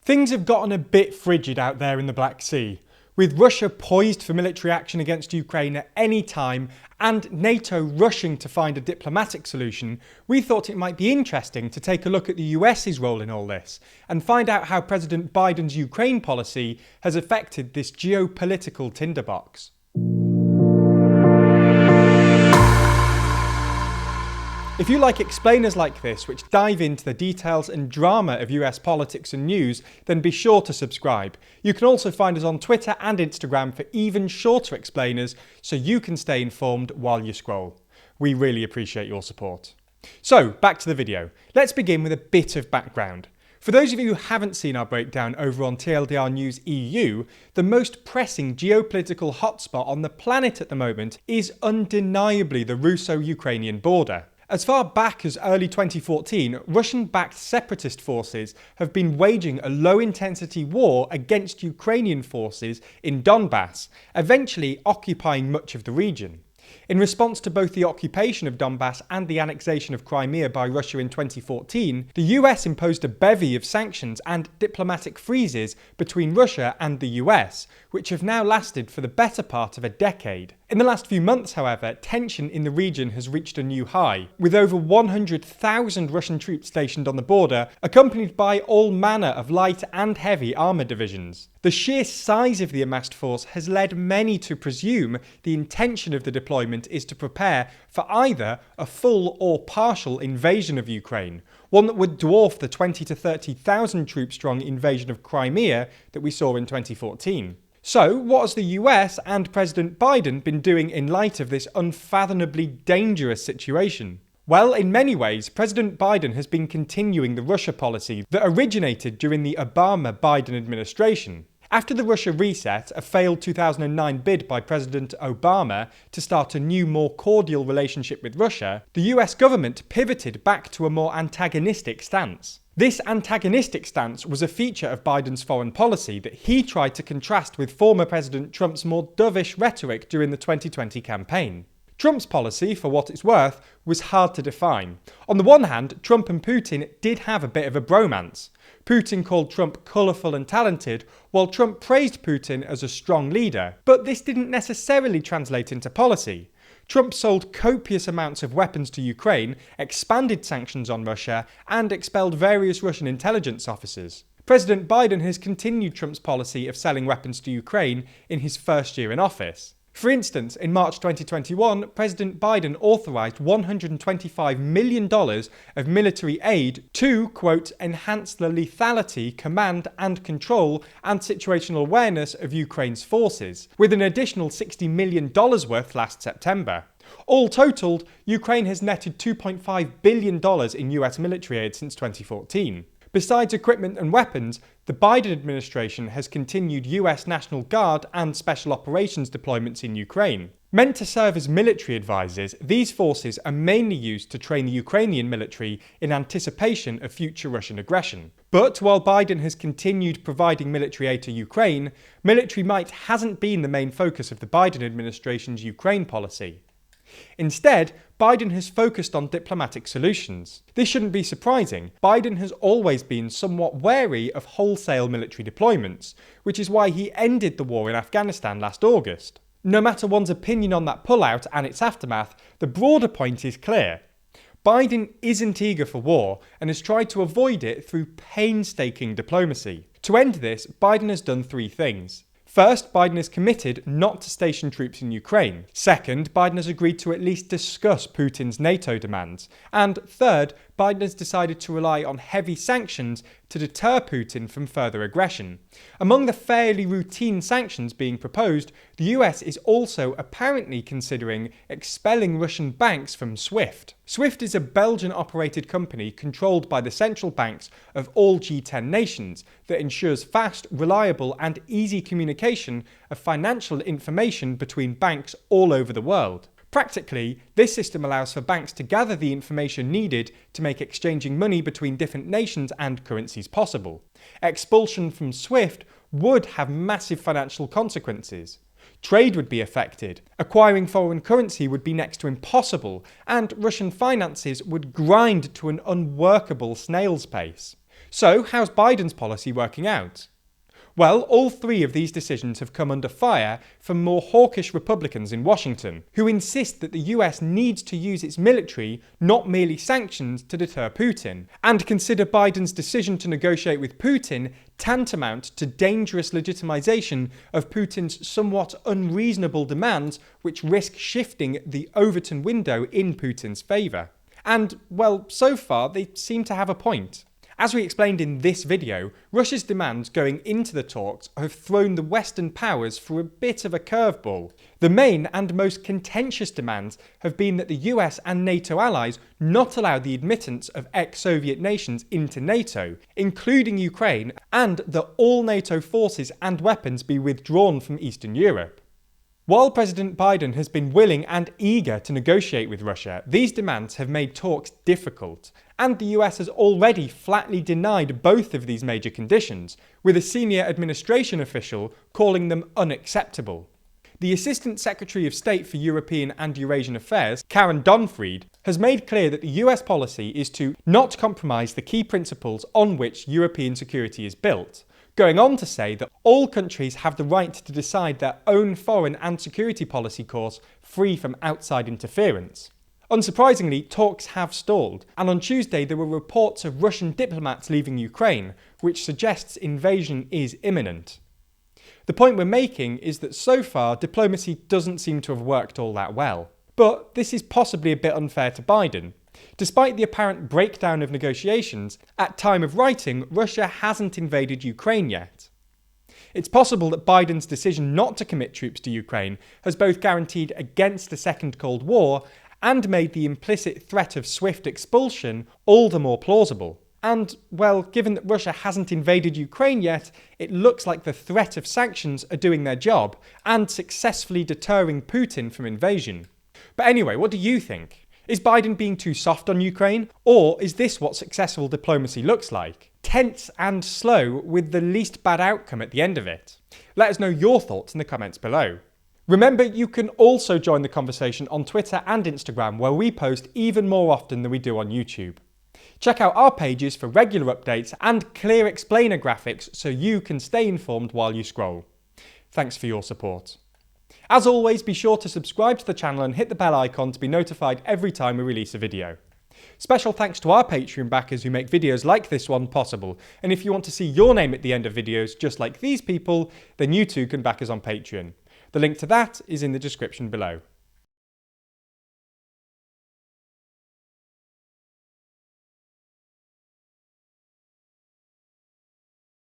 Things have gotten a bit frigid out there in the Black Sea. With Russia poised for military action against Ukraine at any time and NATO rushing to find a diplomatic solution, we thought it might be interesting to take a look at the US's role in all this and find out how President Biden's Ukraine policy has affected this geopolitical tinderbox. If you like explainers like this, which dive into the details and drama of US politics and news, then be sure to subscribe. You can also find us on Twitter and Instagram for even shorter explainers, so you can stay informed while you scroll. We really appreciate your support. So, back to the video. Let's begin with a bit of background. For those of you who haven't seen our breakdown over on TLDR News EU, the most pressing geopolitical hotspot on the planet at the moment is undeniably the Russo-Ukrainian border. As far back as early 2014, Russian-backed separatist forces have been waging a low-intensity war against Ukrainian forces in Donbass, eventually occupying much of the region. In response to both the occupation of Donbass and the annexation of Crimea by Russia in 2014, the US imposed a bevy of sanctions and diplomatic freezes between Russia and the US, which have now lasted for the better part of a decade. In the last few months, however, tension in the region has reached a new high, with over 100,000 Russian troops stationed on the border, accompanied by all manner of light and heavy armour divisions. The sheer size of the amassed force has led many to presume the intention of the deployment is to prepare for either a full or partial invasion of Ukraine, one that would dwarf the 20 to 30,000 troop-strong invasion of Crimea that we saw in 2014. So, what has the US and President Biden been doing in light of this unfathomably dangerous situation? Well, in many ways, President Biden has been continuing the Russia policy that originated during the Obama-Biden administration. After the Russia reset, a failed 2009 bid by President Obama to start a new, more cordial relationship with Russia, the US government pivoted back to a more antagonistic stance. This antagonistic stance was a feature of Biden's foreign policy that he tried to contrast with former President Trump's more dovish rhetoric during the 2020 campaign. Trump's policy, for what it's worth, was hard to define. On the one hand, Trump and Putin did have a bit of a bromance. Putin called Trump colourful and talented, while Trump praised Putin as a strong leader. But this didn't necessarily translate into policy. Trump sold copious amounts of weapons to Ukraine, expanded sanctions on Russia, and expelled various Russian intelligence officers. President Biden has continued Trump's policy of selling weapons to Ukraine in his first year in office. For instance, in March 2021, President Biden authorized $125 million of military aid to, quote, enhance the lethality, command and control and situational awareness of Ukraine's forces, with an additional $60 million worth last September. All totaled, Ukraine has netted $2.5 billion in US military aid since 2014. Besides equipment and weapons, the Biden administration has continued US National Guard and Special Operations deployments in Ukraine. Meant to serve as military advisors, these forces are mainly used to train the Ukrainian military in anticipation of future Russian aggression. But while Biden has continued providing military aid to Ukraine, military might hasn't been the main focus of the Biden administration's Ukraine policy. Instead, Biden has focused on diplomatic solutions. This shouldn't be surprising. Biden has always been somewhat wary of wholesale military deployments, which is why he ended the war in Afghanistan last August. No matter one's opinion on that pullout and its aftermath, the broader point is clear. Biden isn't eager for war and has tried to avoid it through painstaking diplomacy. To end this, Biden has done three things. First, Biden is committed not to station troops in Ukraine. Second, Biden has agreed to at least discuss Putin's NATO demands. And third, Biden has decided to rely on heavy sanctions to deter Putin from further aggression. Among the fairly routine sanctions being proposed, the US is also apparently considering expelling Russian banks from SWIFT. SWIFT is a Belgian-operated company controlled by the central banks of all G10 nations that ensures fast, reliable and easy communication of financial information between banks all over the world. Practically, this system allows for banks to gather the information needed to make exchanging money between different nations and currencies possible. Expulsion from SWIFT would have massive financial consequences. Trade would be affected, acquiring foreign currency would be next to impossible, and Russian finances would grind to an unworkable snail's pace. So, how's Biden's policy working out? Well, all three of these decisions have come under fire from more hawkish Republicans in Washington, who insist that the US needs to use its military, not merely sanctions, to deter Putin, and consider Biden's decision to negotiate with Putin tantamount to dangerous legitimization of Putin's somewhat unreasonable demands, which risk shifting the Overton window in Putin's favour. And, well, so far they seem to have a point. As we explained in this video, Russia's demands going into the talks have thrown the Western powers for a bit of a curveball. The main and most contentious demands have been that the US and NATO allies not allow the admittance of ex-Soviet nations into NATO, including Ukraine, and that all NATO forces and weapons be withdrawn from Eastern Europe. While President Biden has been willing and eager to negotiate with Russia, these demands have made talks difficult, and the US has already flatly denied both of these major conditions, with a senior administration official calling them unacceptable. The Assistant Secretary of State for European and Eurasian Affairs, Karen Donfried, has made clear that the US policy is to not compromise the key principles on which European security is built, going on to say that all countries have the right to decide their own foreign and security policy course free from outside interference. Unsurprisingly, talks have stalled, and on Tuesday there were reports of Russian diplomats leaving Ukraine, which suggests invasion is imminent. The point we're making is that so far diplomacy doesn't seem to have worked all that well. But this is possibly a bit unfair to Biden. Despite the apparent breakdown of negotiations, at time of writing, Russia hasn't invaded Ukraine yet. It's possible that Biden's decision not to commit troops to Ukraine has both guaranteed against a second Cold War and made the implicit threat of swift expulsion all the more plausible. And, well, given that Russia hasn't invaded Ukraine yet, it looks like the threat of sanctions are doing their job and successfully deterring Putin from invasion. But anyway, what do you think? Is Biden being too soft on Ukraine? Or is this what successful diplomacy looks like? Tense and slow with the least bad outcome at the end of it. Let us know your thoughts in the comments below. Remember, you can also join the conversation on Twitter and Instagram, where we post even more often than we do on YouTube. Check out our pages for regular updates and clear explainer graphics so you can stay informed while you scroll. Thanks for your support. As always, be sure to subscribe to the channel and hit the bell icon to be notified every time we release a video. Special thanks to our Patreon backers who make videos like this one possible, and if you want to see your name at the end of videos just like these people, then you too can back us on Patreon. The link to that is in the description below.